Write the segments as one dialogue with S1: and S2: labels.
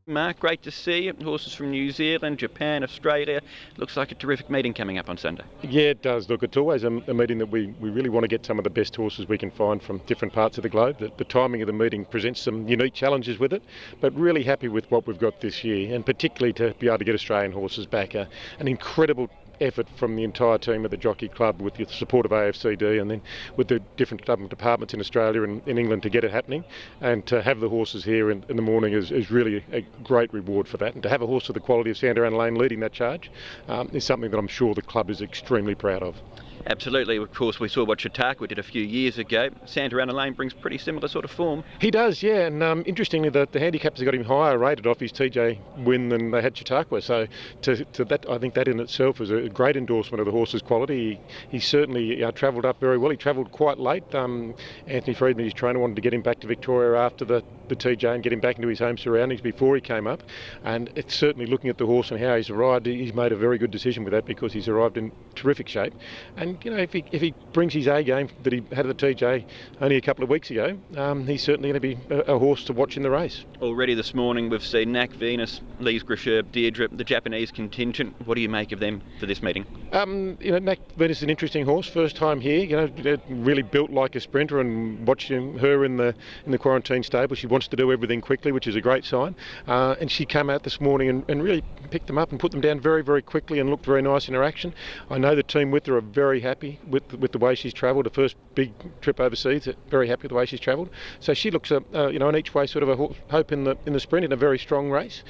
S1: Mark, great to see you. Horses from New Zealand, Japan, Australia. Looks like a terrific meeting coming up on Sunday.
S2: Yeah, it does. Look, it's always a meeting that we really want to get some of the best horses we can find from different parts of the globe. The timing of the meeting presents some unique challenges with it, but really happy with what we've got this year, and particularly to be able to get Australian horses back. An incredible effort from the entire team at the Jockey Club with the support of AFCD and then with the different government departments in Australia and in England to get it happening, and to have the horses here in the morning is really a great reward for that, and to have a horse of the quality of Santa Ana Lane leading that charge is something that I'm sure the club is extremely proud of.
S1: Absolutely. Of course, we saw what Chautauqua did a few years ago. Santa Ana Lane brings pretty similar sort of form.
S2: He does, yeah, and interestingly the handicappers have got him higher rated off his TJ win than they had Chautauqua, so to that, I think that in itself is a great endorsement of the horse's quality. He certainly travelled up very well. He travelled quite late. Anthony Friedman, his trainer, wanted to get him back to Victoria after the TJ and get him back into his home surroundings before he came up, and it's certainly looking at the horse and how he's arrived, he's made a very good decision with that, because he's arrived in terrific shape. And you know, if he brings his A game that he had at the TJ only a couple of weeks ago, he's certainly going to be a horse to watch in the race.
S1: Already this morning we've seen Knack Venus, Lise Grishurb, Deirdre, the Japanese contingent. What do you make of them for this meeting?
S2: Knack Venus is an interesting horse, first time here, really built like a sprinter, and watching her in the quarantine stable, she wants to do everything quickly, which is a great sign, and she came out this morning and really picked them up and put them down very, very quickly and looked very nice in her action. I know the team with her are very happy with the way she's travelled, the first big trip overseas, very happy with the way she's travelled. So she looks an each way sort of a hope in the sprint in a very strong race.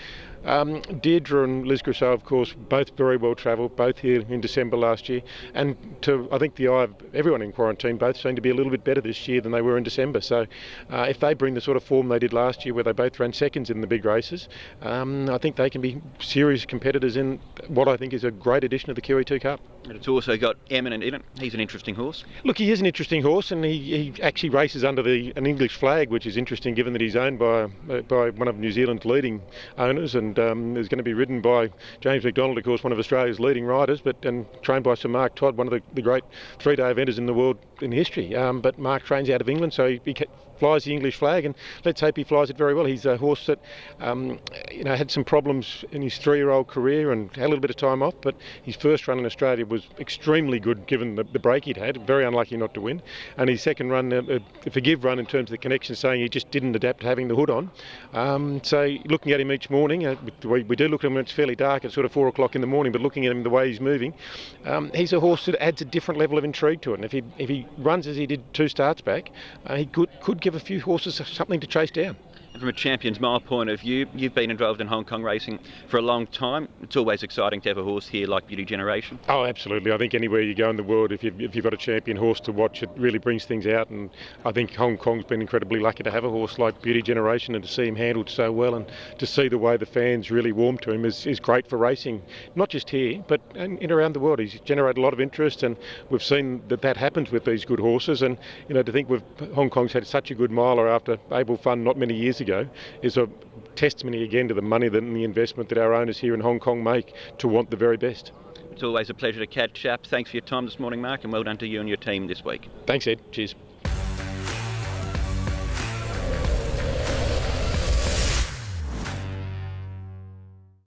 S2: Deirdre and Liz Grishurb, of course, both very well travelled, both here in December last year, and to I think the eye of everyone in quarantine, both seem to be a little bit better this year than they were in December. So if they bring the sort of form they did last year, where they both ran seconds in the big races, I think they can be serious competitors in what I think is a great addition to the QE2 Cup.
S1: And it's also got Eminent in it. He's an interesting horse.
S2: Look, he is an interesting horse, and he actually races under an English flag, which is interesting given that he's owned by one of New Zealand's leading owners, and is going to be ridden by James McDonald, of course, one of Australia's leading riders, and trained by Sir Mark Todd, one of the great three-day eventers in the world in history. But Mark trains out of England, so he flies the English flag, and let's hope he flies it very well. He's a horse that had some problems in his 3-year-old career and had a little bit of time off, but his first run in Australia was extremely good given the break he'd had, very unlucky not to win, and his second run, a forgive run in terms of the connection, saying he just didn't adapt to having the hood on. So looking at him each morning, we do look at him when it's fairly dark at sort of 4 o'clock in the morning, but looking at him the way he's moving, he's a horse that adds a different level of intrigue to it, and if he runs as he did 2 starts back, he could give a few horses something to chase down.
S1: And from a Champions Mile point of view, you've been involved in Hong Kong racing for a long time. It's always exciting to have a horse here like Beauty Generation.
S2: Oh, absolutely. I think anywhere you go in the world, if you've got a champion horse to watch, it really brings things out. And I think Hong Kong's been incredibly lucky to have a horse like Beauty Generation, and to see him handled so well, and to see the way the fans really warm to him is great for racing, not just here, but in around the world. He's generated a lot of interest, and we've seen that happens with these good horses. And to think Hong Kong's had such a good miler after Abel Fun not many years ago is a testimony again to the money and the investment that our owners here in Hong Kong make to want the very best.
S1: It's always a pleasure to catch up. Thanks for your time this morning, Mark, and well done to you and your team this week.
S2: Thanks, Ed. Cheers.